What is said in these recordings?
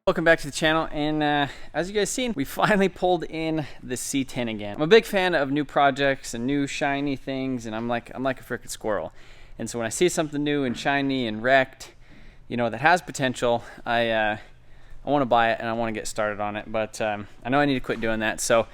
Welcome back to the channel, and as you guys seen, we finally pulled in the C10 again. I'm a big fan of new projects and new shiny things, and I'm like a freaking squirrel. And so when I see something new and shiny and wrecked, you know, that has potential, I want to buy it and I want to get started on it. But I know I need to quit doing that. So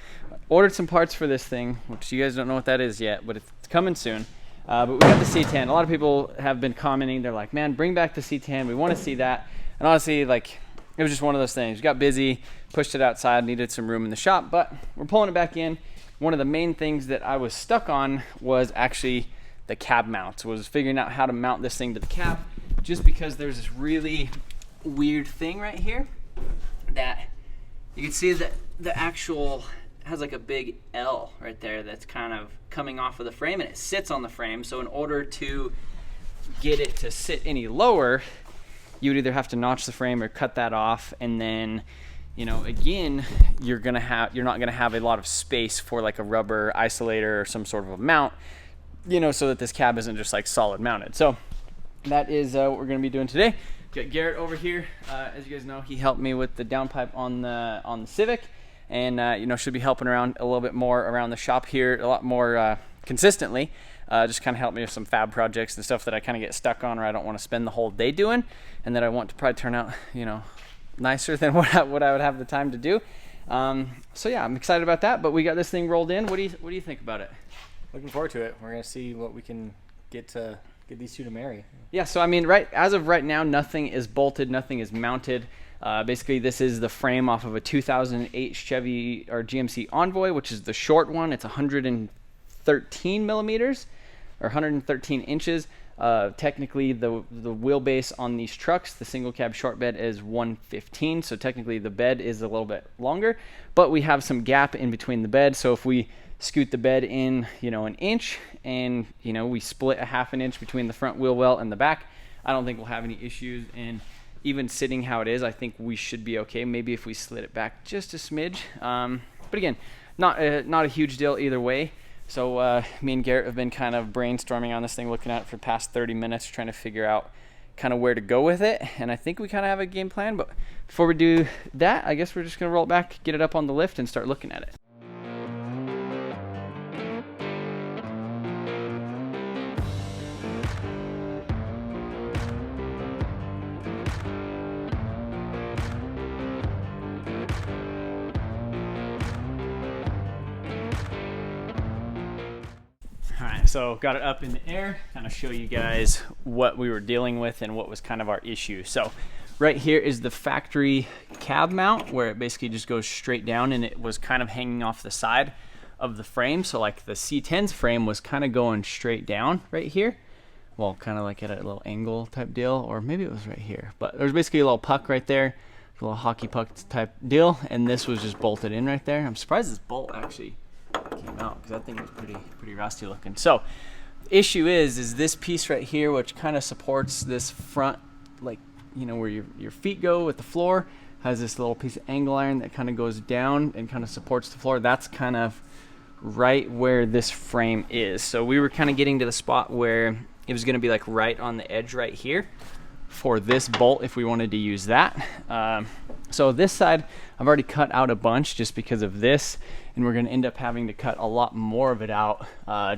ordered some parts for this thing, which you guys don't know what that is yet, but it's coming soon. But we got the C10. A lot of people have been commenting. They're like, man, bring back the C10. We want to see that. And honestly, like, it was just one of those things. Got busy, pushed it outside, needed some room in the shop, but we're pulling it back in. One of the main things that I was stuck on was actually the cab mounts, was figuring out how to mount this thing to the cab, just because there's this really weird thing right here that you can see that the actual has like a big L right there that's kind of coming off of the frame, and it sits on the frame. So in order to get it to sit any lower, you would either have to notch the frame or cut that off, and then, you know, again, you're not gonna have a lot of space for like a rubber isolator or some sort of a mount, you know, so that this cab isn't just like solid mounted. So that is what we're gonna be doing today. Got Garrett over here. As you guys know, he helped me with the downpipe on the Civic, and you know, should be helping around a little bit more around the shop here, a lot more consistently. Just kind of help me with some fab projects and stuff that I kind of get stuck on, or I don't want to spend the whole day doing, and that I want to probably turn out, you know, nicer than what I would have the time to do. So yeah, I'm excited about that. But we got this thing rolled in. What do you think about it? Looking forward to it. We're gonna see what we can get these two to marry. Yeah. So I mean, as of right now, nothing is bolted, nothing is mounted. Basically, this is the frame off of a 2008 Chevy or GMC Envoy, which is the short one. It's 113 millimeters. Or 113 inches. Technically, the wheelbase on these trucks, the single cab short bed, is 115. So technically, the bed is a little bit longer, but we have some gap in between the bed. So if we scoot the bed in, you know, an inch, and you know, we split a half an inch between the front wheel well and the back, I don't think we'll have any issues. And even sitting how it is, I think we should be okay. Maybe if we slid it back just a smidge, but again, not a huge deal either way. So me and Garrett have been kind of brainstorming on this thing, looking at it for the past 30 minutes, trying to figure out kind of where to go with it. And I think we kind of have a game plan. But before we do that, I guess we're just going to roll it back, get it up on the lift, and start looking at it. So got it up in the air, kind of show you guys what we were dealing with and what was kind of our issue. So right here is the factory cab mount, where it basically just goes straight down, and it was kind of hanging off the side of the frame. So like the C10's frame was kind of going straight down right here. Well, kind of like at a little angle type deal, or maybe it was right here. But there's basically a little puck right there, a little hockey puck type deal, and this was just bolted in right there. I'm surprised this bolt actually came out, because that thing was pretty rusty looking. So issue is this piece right here, which kind of supports this front, like, you know, where your feet go with the floor, has this little piece of angle iron that kind of goes down and kind of supports the floor. That's kind of right where this frame is. So we were kind of getting to the spot where it was going to be like right on the edge right here for this bolt if we wanted to use that. So this side I've already cut out a bunch just because of this, and we're going to end up having to cut a lot more of it out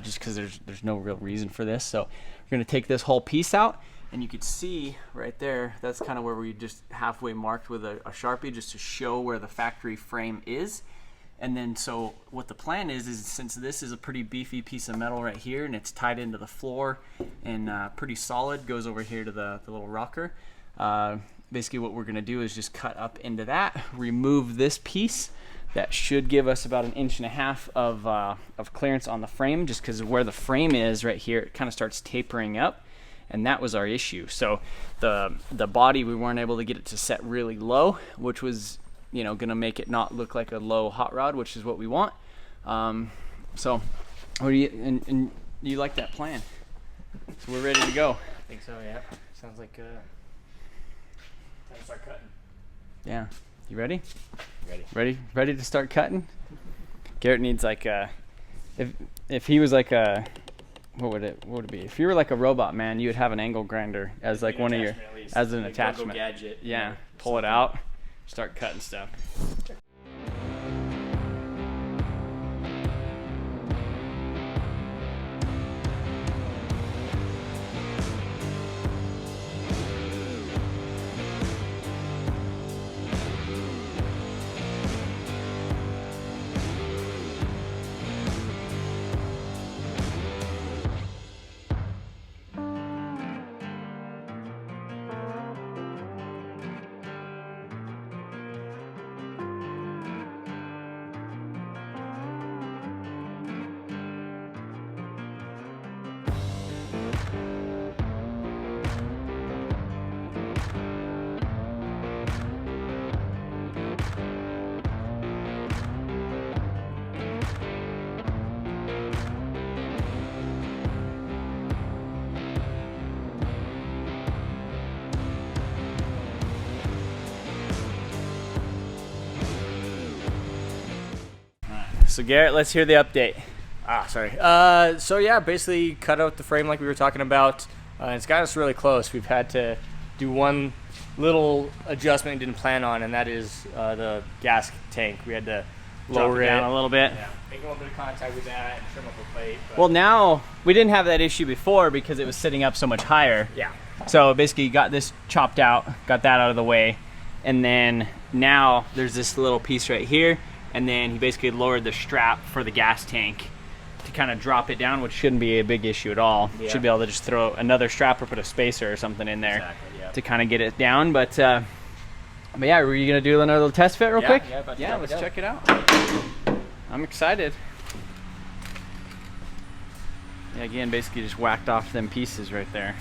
just because there's no real reason for this. So we're going to take this whole piece out, and you can see right there, that's kind of where we just halfway marked with a Sharpie, just to show where the factory frame is. And then so what the plan is since this is a pretty beefy piece of metal right here, and it's tied into the floor and pretty solid, goes over here to the little rocker. Basically what we're going to do is just cut up into that, remove this piece. That should give us about 1.5 inches of clearance on the frame, just because where the frame is right here, it kind of starts tapering up, and that was our issue. So the body, we weren't able to get it to set really low, which was, you know, gonna make it not look like a low hot rod, which is what we want. So what do you you like that plan? So we're ready to go. I think so, yeah. Sounds like time to start cutting. Yeah. You ready? Ready. Ready to start cutting? Garrett needs like if he was like a, what would it be? If you were like a robot, man, you would have an angle grinder as like one of your, as an attachment. Gadget. Yeah. Pull it out. start cutting stuff. So Garrett, let's hear the update. So yeah, basically cut out the frame like we were talking about. It's got us really close. We've had to do one little adjustment we didn't plan on, and that is the gas tank. We had to lower it down a little bit. Yeah, make a little bit of contact with that and trim up the plate. Well, now we didn't have that issue before because it was sitting up so much higher. Yeah. So basically, got this chopped out, got that out of the way, and then now there's this little piece right here, and then he basically lowered the strap for the gas tank to kind of drop it down, which shouldn't be a big issue at all. Yeah. Should be able to just throw another strap or put a spacer or something in there. Exactly, yeah. To kind of get it down. But yeah, were you gonna do another little test fit real quick? Yeah, Let's check it out. I'm excited. Yeah, again, basically just whacked off them pieces right there.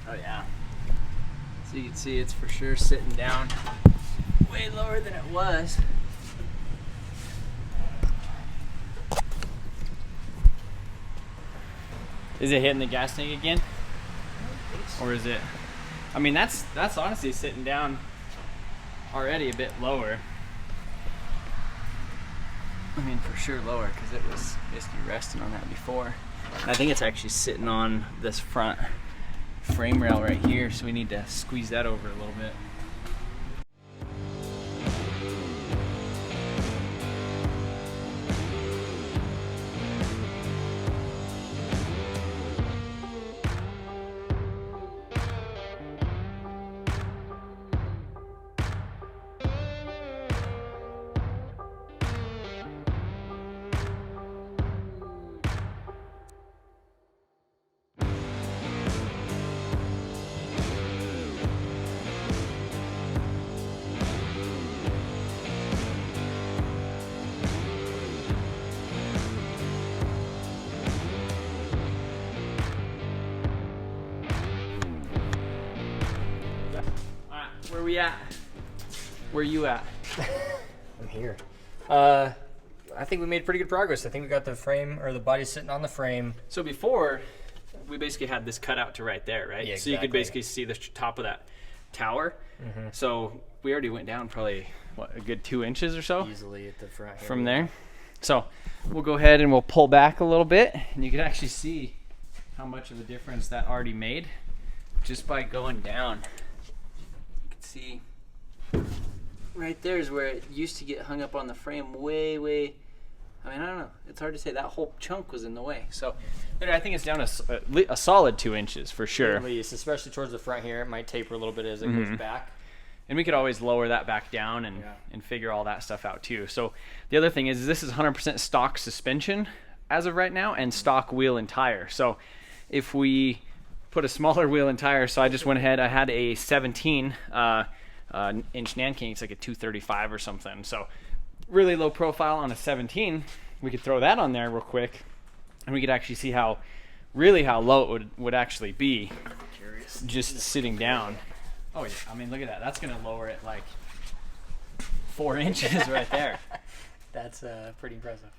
Oh yeah. So you can see it's for sure sitting down way lower than it was. Is it hitting the gas tank again? Or is it? I mean, that's honestly sitting down already a bit lower. I mean, for sure lower because it was basically resting on that before. And I think it's actually sitting on this front frame rail right here, so we need to squeeze that over a little bit. Where we at? Where you at? I'm here. I think we made pretty good progress. I think we got the frame, or the body sitting on the frame. So before, we basically had this cut out to right there, right? Yeah, So you could basically see the top of that tower. Mm-hmm. So we already went down probably, what, a good 2 inches or so? Easily at the front here. From there. So we'll go ahead and we'll pull back a little bit, and you can actually see how much of a difference that already made just by going down. You can see right there is where it used to get hung up on the frame way, I mean, I don't know. It's hard to say. That whole chunk was in the way. So I think it's down a solid 2 inches for sure. At least, especially towards the front here. It might taper a little bit as it goes back. And we could always lower that back down and figure all that stuff out too. So the other thing is this is 100% stock suspension as of right now and stock wheel and tire. So if we put a smaller wheel and tire, so I just went ahead, I had a 17 inch Nanking, it's like a 235 or something. So really low profile on a 17. We could throw that on there real quick and we could actually see how low it would actually be just sitting down. Oh yeah, I mean, look at that. That's gonna lower it like 4 inches right there. That's pretty impressive.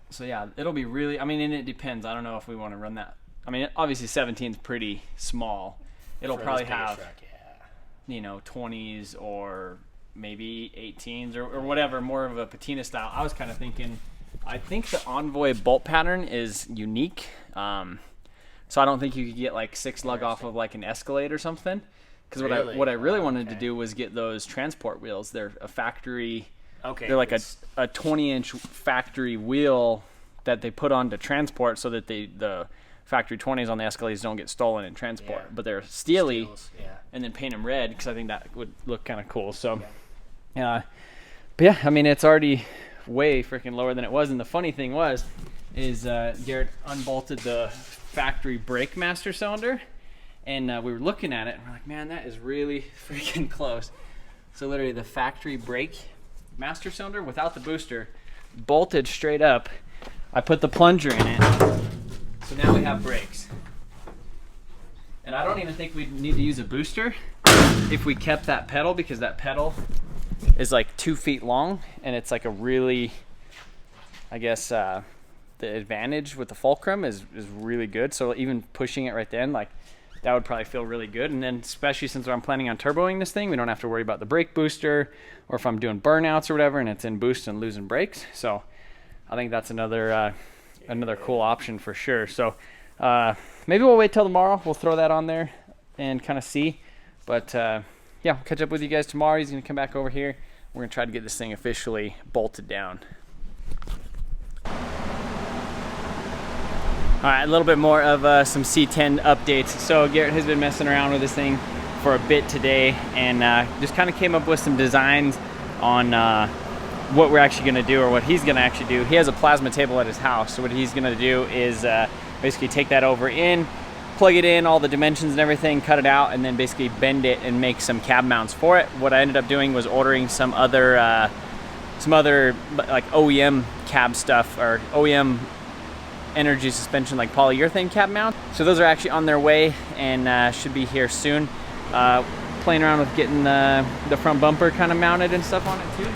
So yeah, it'll be really, I mean, and it depends. I don't know if we want to run that. I mean, obviously 17 is pretty small. It'll probably have, you know, 20s or maybe 18s or whatever, more of a patina style. I was kind of thinking, I think the Envoy bolt pattern is unique. So I don't think you could get like 6 lug off of like an Escalade or something. Because what I really wanted to do was get those transport wheels. They're a factory. Okay. They're like a 20-inch factory wheel that they put on to transport, so that the factory 20s on the Escalades don't get stolen in transport. Yeah. But they're steely, and then paint them red, because I think that would look kind of cool. So, but yeah, I mean, it's already way freaking lower than it was. And the funny thing is Garrett unbolted the factory brake master cylinder, and we were looking at it, and we're like, man, that is really freaking close. So literally the factory brake master cylinder without the booster bolted straight up. I put the plunger in it, so now we have brakes. And I don't even think we'd need to use a booster if we kept that pedal, because that pedal is like 2 feet long, and it's like a really, I guess, the advantage with the fulcrum is really good. So even pushing it right then, like, that would probably feel really good. And then especially since I'm planning on turboing this thing, we don't have to worry about the brake booster, or if I'm doing burnouts or whatever and it's in boost and losing brakes. So I think that's another cool option for sure. So maybe we'll wait till tomorrow. We'll throw that on there and kind of see. But yeah, we'll catch up with you guys tomorrow. He's going to come back over here. We're going to try to get this thing officially bolted down. All right, a little bit more of some C10 updates. So Garrett has been messing around with this thing for a bit today, and just kind of came up with some designs on what we're actually going to do, or what he's going to actually do. He has a plasma table at his house, so what he's going to do is basically take that over in, plug it in, all the dimensions and everything, cut it out, and then basically bend it and make some cab mounts for it. What I ended up doing was ordering some other like OEM cab stuff, or OEM energy suspension, like polyurethane cab mount. So those are actually on their way, and should be here soon. Playing around with getting the front bumper kind of mounted and stuff on it too.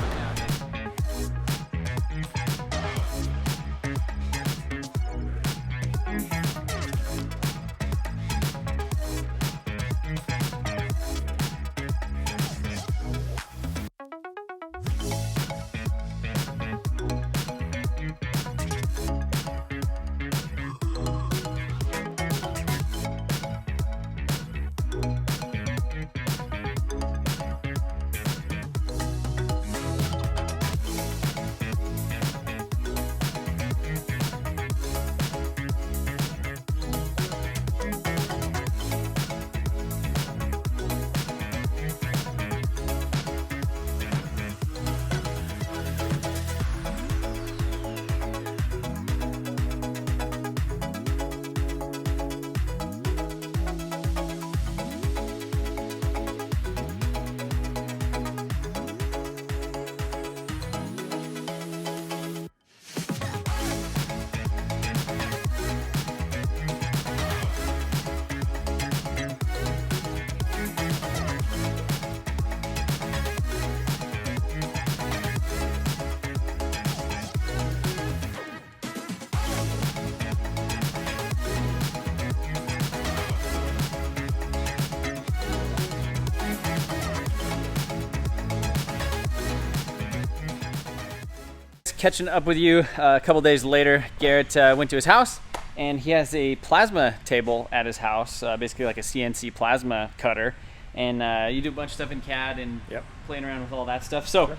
Catching up with you a couple days later. Garrett went to his house, and he has a plasma table at his house, basically like a CNC plasma cutter, and you do a bunch of stuff in CAD and playing around with all that stuff. So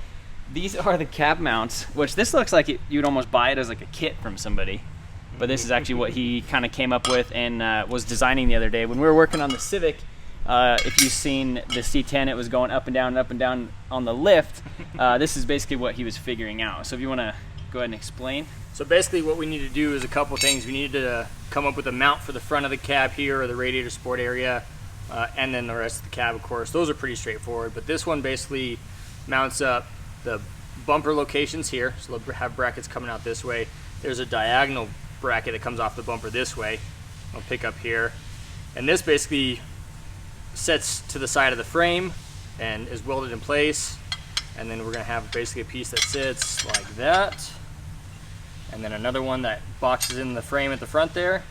these are the cab mounts, which this looks like you'd almost buy it as like a kit from somebody, but this is actually what he kind of came up with and was designing the other day when we were working on the Civic. If you've seen the C10, it was going up and down on the lift. This is basically what he was figuring out. So if you want to go ahead and explain. So basically what we need to do is a couple things. We need to come up with a mount for the front of the cab here, or the radiator support area, and then the rest of the cab, of course. Those are pretty straightforward, but this one basically mounts up the bumper locations here. So they'll have brackets coming out this way. There's a diagonal bracket that comes off the bumper this way. I'll pick up here. And this basically sets to the side of the frame and is welded in place, and then we're going to have basically a piece that sits like that, and then another one that boxes in the frame at the front there,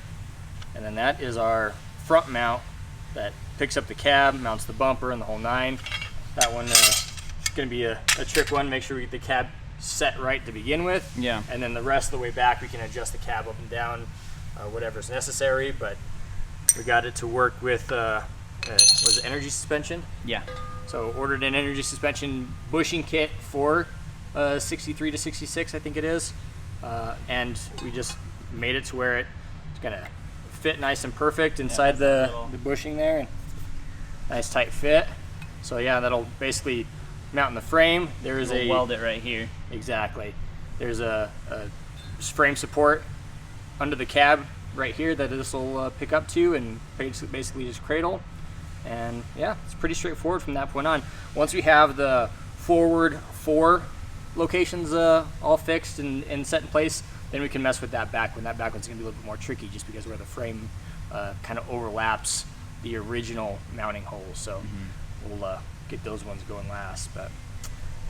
and then that is our front mount that picks up the cab, mounts the bumper and the whole nine. That one going to be a trick one. Make sure we get the cab set right to begin with. Yeah. And then the rest of the way back, we can adjust the cab up and down, whatever's necessary. But we got it to work with was it energy suspension? Yeah. So ordered an energy suspension bushing kit for 63 to 66, I think it is, and we just made it to where it's gonna fit nice and perfect inside the bushing there, and nice tight fit. So yeah, that'll basically mount in the frame. There is We'll weld it right here. Exactly. There's a frame support under the cab right here that this will pick up to and basically just cradle. And yeah, it's pretty straightforward from that point on. Once we have the forward 4 locations all fixed and set in place, then we can mess with that back one. That back one's gonna be a little bit more tricky just because where the frame kind of overlaps the original mounting holes. So we'll get those ones going last, but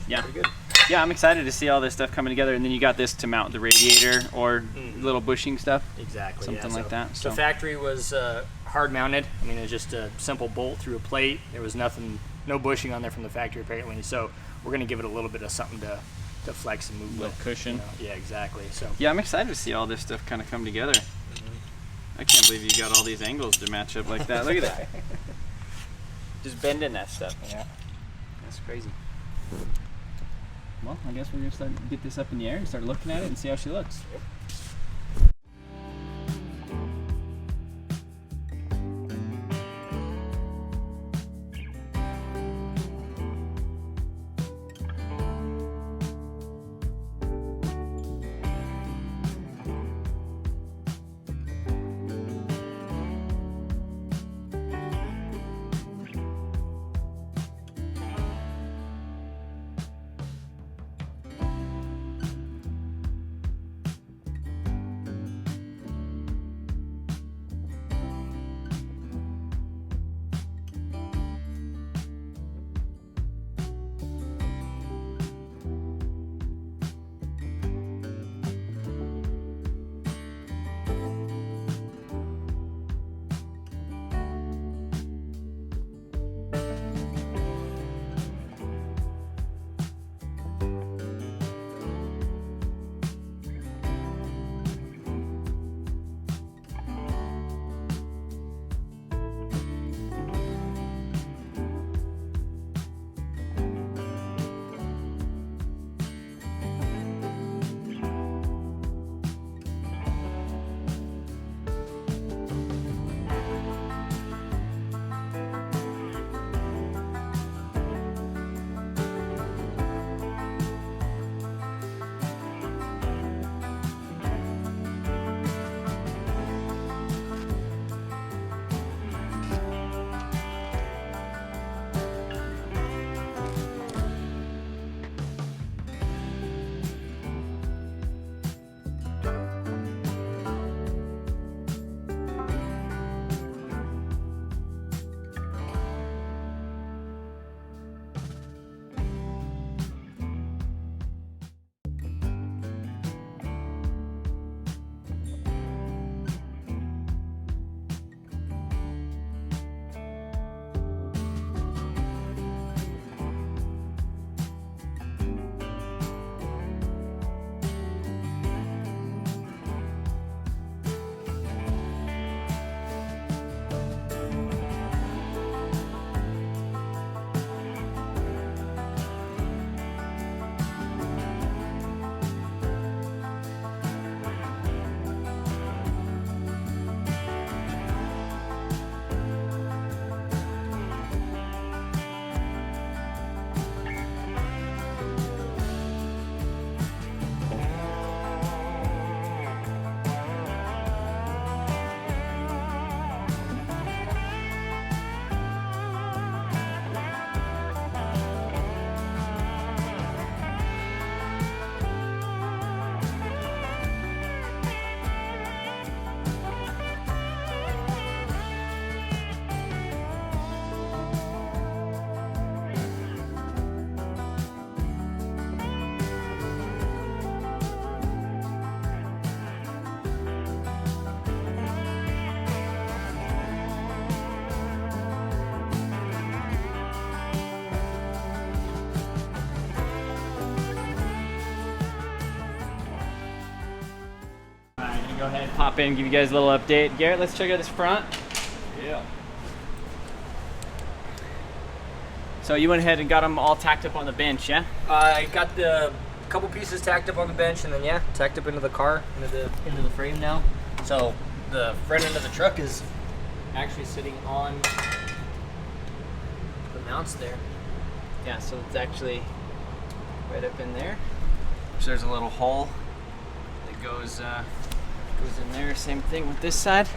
yeah, pretty good. Yeah, I'm excited to see all this stuff coming together. And then you got this to mount the radiator or little bushing stuff. Exactly. Something like that. So the factory was hard mounted. I mean, it was just a simple bolt through a plate. There was nothing, no bushing on there from the factory apparently. So we're gonna give it a little bit of something to flex and move with. Cushion. You know? Yeah, exactly. So yeah, I'm excited to see all this stuff kind of come together. I can't believe you got all these angles to match up like that. Look at that. Just bending that stuff. Yeah. That's crazy. Well, I guess we're gonna get this up in the air and start looking at it and see how she looks. go ahead and pop in and give you guys a little update. Garrett, let's check out this front. Yeah. So you went ahead and got them all tacked up on the bench, yeah? I got the couple pieces tacked up on the bench, and then yeah, tacked up into the car, into the frame now. So the front end of the truck is actually sitting on the mounts there. Yeah, so it's actually right up in there. So there's a little hole that goes in there. Same thing with this side.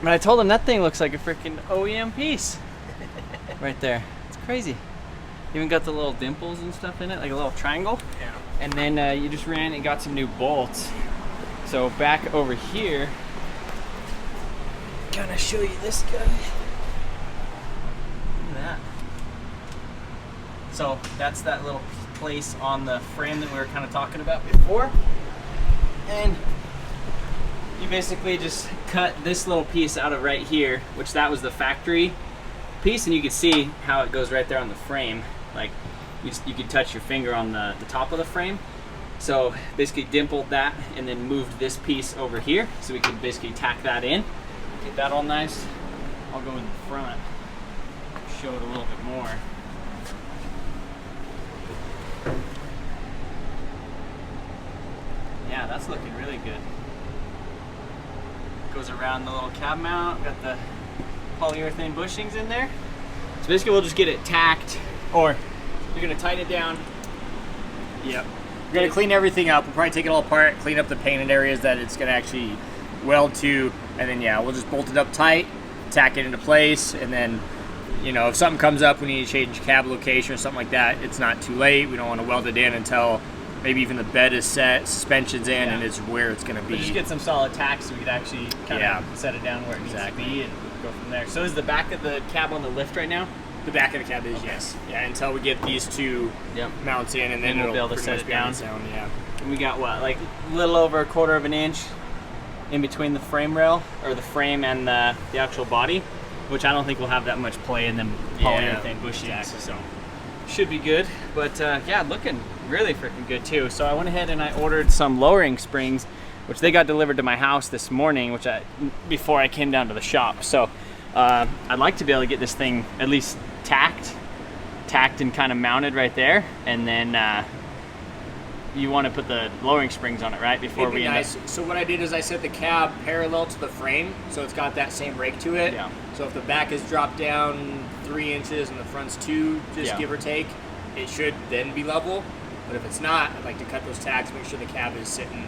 But I told him that thing looks like a freaking OEM piece. Right there. It's crazy. Even got the little dimples and stuff in it, like a little triangle. Yeah. And then you just ran and got some new bolts. So back over here, gonna show you this guy. Look at that. So that's that little place on the frame that we were kind of talking about before. And you basically just cut this little piece out of right here, which that was the factory piece, and you can see how it goes right there on the frame. Like you could touch your finger on the top of the frame. So basically dimpled that and then moved this piece over here so we could basically tack that in, get that all nice. I'll go in the front, show it a little bit more. Yeah, that's looking really good. Goes around the little cab mount, got the polyurethane bushings in there. So basically we'll just get it tacked, or you're gonna tighten it down. Yep. We're gonna clean everything up. We'll probably take it all apart, clean up the painted areas that it's gonna actually weld to, and then yeah, we'll just bolt it up tight, tack it into place, and then, you know, if something comes up, we need to change cab location or something like that, it's not too late. We don't want to weld it in until maybe even the bed is set, suspension's in, and it's where it's gonna be. But just get some solid tacks so we could actually kind of set it down where it needs to be and go from there. So is the back of the cab on the lift right now? The back of the cab is, yes. Yeah, until we get these two mounts in, and then we'll be able to set it down. Yeah. And we got what, like a little over 1/4 of an inch in between the frame rail, or the frame and the actual body, which I don't think will have that much play in them polyurethane bushings. Exactly. So should be good. But yeah, looking really freaking good too. So I went ahead and I ordered some lowering springs, which they got delivered to my house this morning, before I came down to the shop. So I'd like to be able to get this thing at least tacked and kind of mounted right there, and then you want to put the lowering springs on it, right, before we end up. So what I did is I set the cab parallel to the frame, so it's got that same rake to it. Yeah. So if the back is dropped down 3 inches and the front's 2, just give or take, it should then be level. But if it's not, I'd like to cut those tacks, make sure the cab is sitting,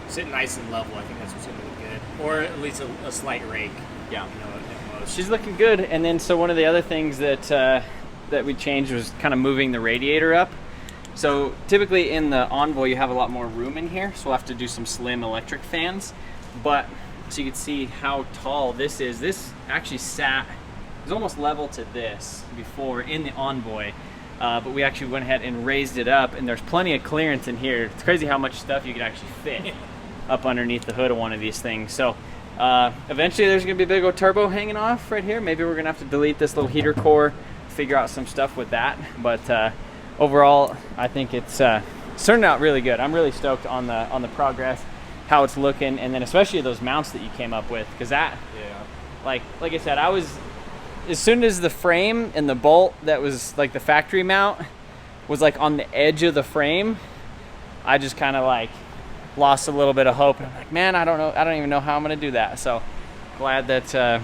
sitting nice and level. I think that's what's going to look good, or at least a slight rake. Yeah. You know, at most. She's looking good. And then so one of the other things that we changed was kind of moving the radiator up. So typically in the Envoy you have a lot more room in here, so we'll have to do some slim electric fans. But so you can see how tall this is. This actually it was almost level to this before in the Envoy, but we actually went ahead and raised it up, and there's plenty of clearance in here. It's crazy how much stuff you could actually fit up underneath the hood of one of these things. So eventually there's gonna be a big old turbo hanging off right here. Maybe we're gonna have to delete this little heater core, figure out some stuff with that. But overall, I think it's turning out really good. I'm really stoked on the progress, how it's looking, and then especially those mounts that you came up with, because that, like I said, I was, as soon as the frame and the bolt that was like the factory mount was like on the edge of the frame, I just kind of like lost a little bit of hope. And I'm like, man, I don't even know how I'm gonna do that. So glad that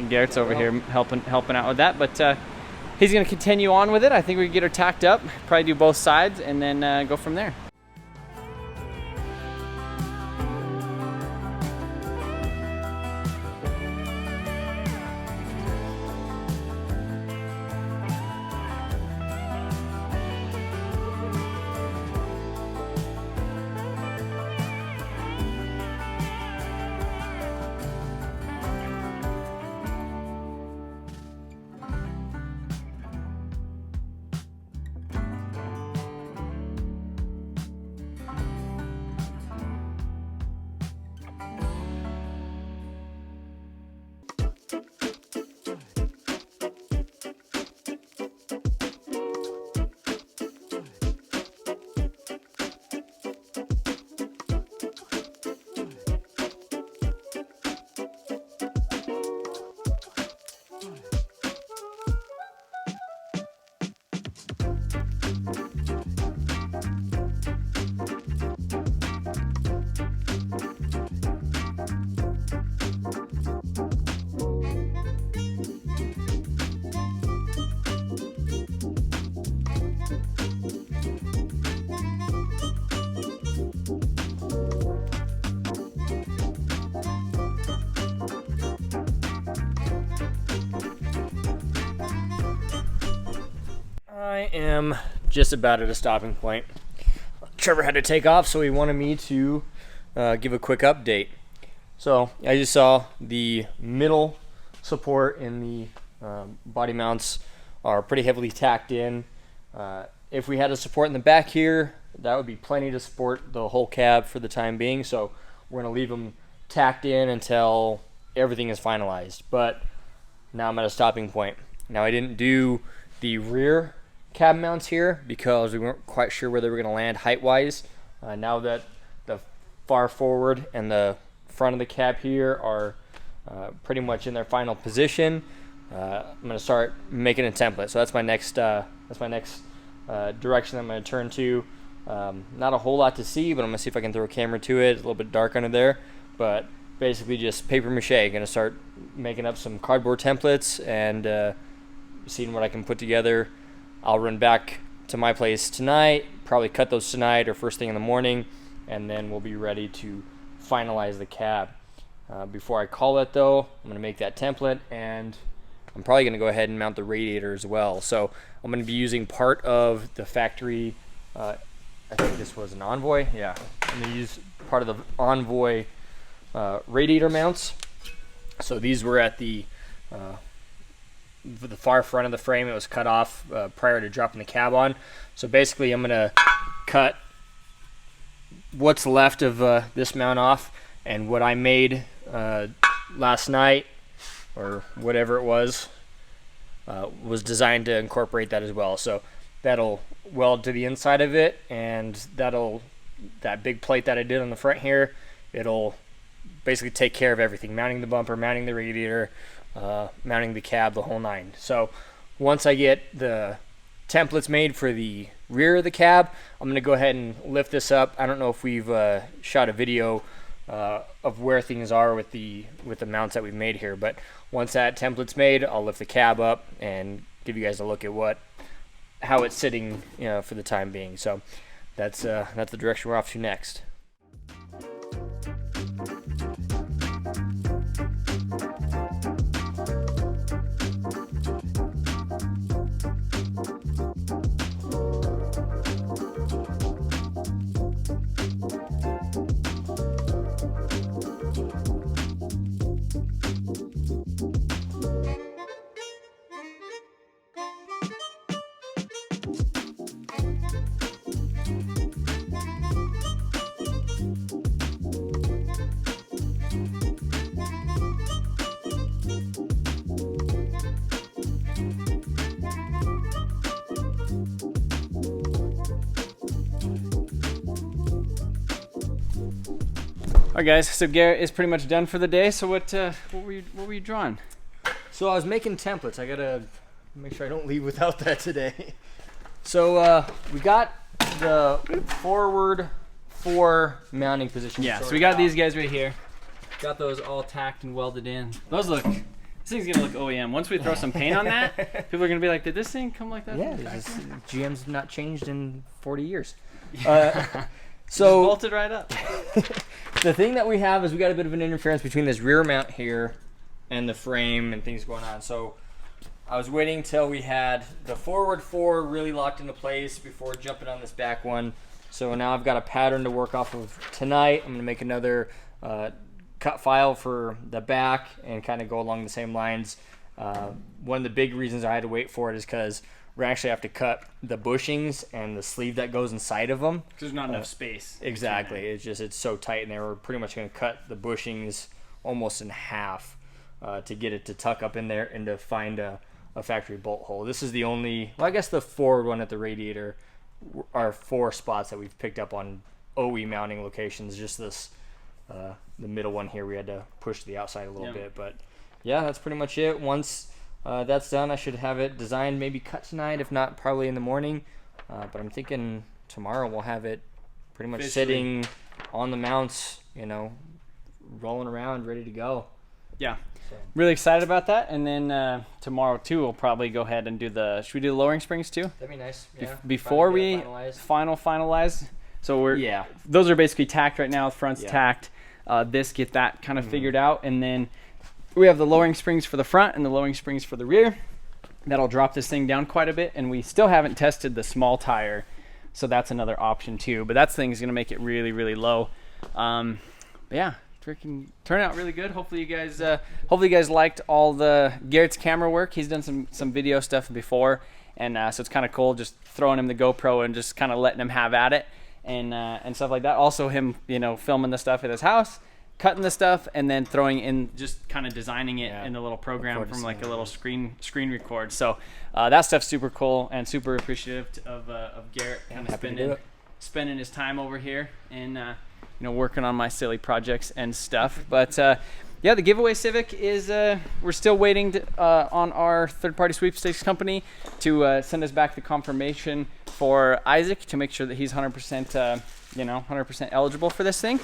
Garrett's over here helping out with that. But he's gonna continue on with it. I think we can get her tacked up, probably do both sides, and then go from there. I am just about at a stopping point. Trevor had to take off, so he wanted me to give a quick update. So as you saw, the middle support and the body mounts are pretty heavily tacked in. If we had a support in the back here, that would be plenty to support the whole cab for the time being. So we're going to leave them tacked in until everything is finalized. But now I'm at a stopping point. Now I didn't do the rear cab mounts here because we weren't quite sure where they were going to land height-wise. Now that the far forward and the front of the cab here are pretty much in their final position, I'm going to start making a template. So that's my next direction I'm going to turn to. Not a whole lot to see, but I'm going to see if I can throw a camera to it. It's a little bit dark under there, but basically just paper mache. Going to start making up some cardboard templates and seeing what I can put together. I'll run back to my place tonight, probably cut those tonight or first thing in the morning, and then we'll be ready to finalize the cab. Before I call it though, I'm going to make that template, and I'm probably going to go ahead and mount the radiator as well. So I'm going to be using part of the factory, I think this was an Envoy. Yeah, I'm going to use part of the Envoy radiator mounts. So these were at the far front of the frame. It was cut off prior to dropping the cab on. So basically I'm going to cut what's left of this mount off, and what I made last night or whatever it was designed to incorporate that as well. So that'll weld to the inside of it, and that big plate that I did on the front here, it'll basically take care of everything, mounting the bumper, mounting the radiator, mounting the cab, the whole nine. So once I get the templates made for the rear of the cab, I'm going to go ahead and lift this up. I don't know if we've shot a video of where things are with the mounts that we've made here, but once that template's made, I'll lift the cab up and give you guys a look at how it's sitting, for the time being. So that's the direction we're off to next. All right, guys. So Garrett is pretty much done for the day. So what were you drawing? So I was making templates. I gotta make sure I don't leave without that today. So we got the forward 4 mounting positions. Yeah. So we got these guys right here. Got those all tacked and welded in. Those look. This thing's gonna look OEM. Once we throw some paint on that, people are gonna be like, "Did this thing come like that?" Yeah. GM's not changed in 40 years. So bolted right up. The thing that we have is we got a bit of an interference between this rear mount here and the frame and things going on. So I was waiting till we had the forward 4 really locked into place before jumping on this back one. So now I've got a pattern to work off of tonight. I'm going to make another cut file for the back and kind of go along the same lines. One of the big reasons I had to wait for it is because we actually have to cut the bushings and the sleeve that goes inside of them. Because there's not enough space. Exactly. It's so tight in there. We're pretty much going to cut the bushings almost in half to get it to tuck up in there and to find a factory bolt hole. This is the only, well, I guess the forward one at the radiator are 4 spots that we've picked up on OE mounting locations. Just this, the middle one here, we had to push to the outside a little bit. But yeah, that's pretty much it. Once that's done, I should have it designed, maybe cut tonight, if not probably in the morning. But I'm thinking tomorrow we'll have it pretty much sitting on the mounts, rolling around, ready to go. Yeah. So. Really excited about that. And then tomorrow too, we'll probably go ahead and should we do the lowering springs too? That'd be nice. Yeah. Before we finalize. So those are basically tacked right now. The front's tacked. Get that kind of figured out. And then we have the lowering springs for the front and the lowering springs for the rear. that'll drop this thing down quite a bit. And we still haven't tested the small tire, so that's another option too. But that thing is going to make it really, really low. But yeah, freaking turn out really good. Hopefully you guys liked all the Garrett's camera work. He's done some video stuff before, and so it's kind of cool just throwing him the GoPro and just kind of letting him have at it and stuff like that. Also him, you know, filming the stuff at his house, cutting the stuff, and then throwing in, just kind of designing it in a little program from like a little screen record. So that stuff's super cool, and super appreciative of Garrett kind of spending his time over here and you know, working on my silly projects and stuff. But yeah, the giveaway Civic is we're still waiting on our third-party sweepstakes company to send us back the confirmation for Isaac to make sure that he's 100% you know, 100% eligible for this thing.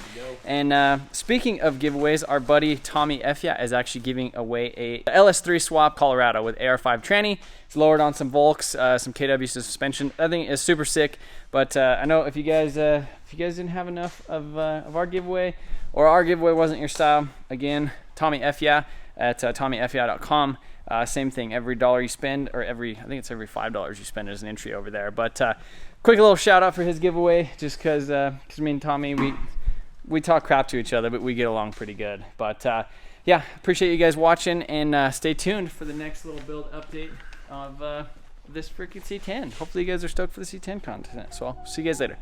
And speaking of giveaways, our buddy Tommy Efya is actually giving away a LS3 swap Colorado with AR5 tranny. It's lowered on some Volks, some KW suspension. I think it's super sick. But I know if you guys didn't have enough of our giveaway, or our giveaway wasn't your style, again, Tommy Efya at TommyEfya.com. Same thing. Every dollar you spend, or I think it's every $5 you spend, is an entry over there. But quick little shout out for his giveaway, just because me and Tommy, we talk crap to each other, but we get along pretty good. But yeah, appreciate you guys watching, and stay tuned for the next little build update of this freaking C10. Hopefully you guys are stoked for the C10 content. So I'll see you guys later.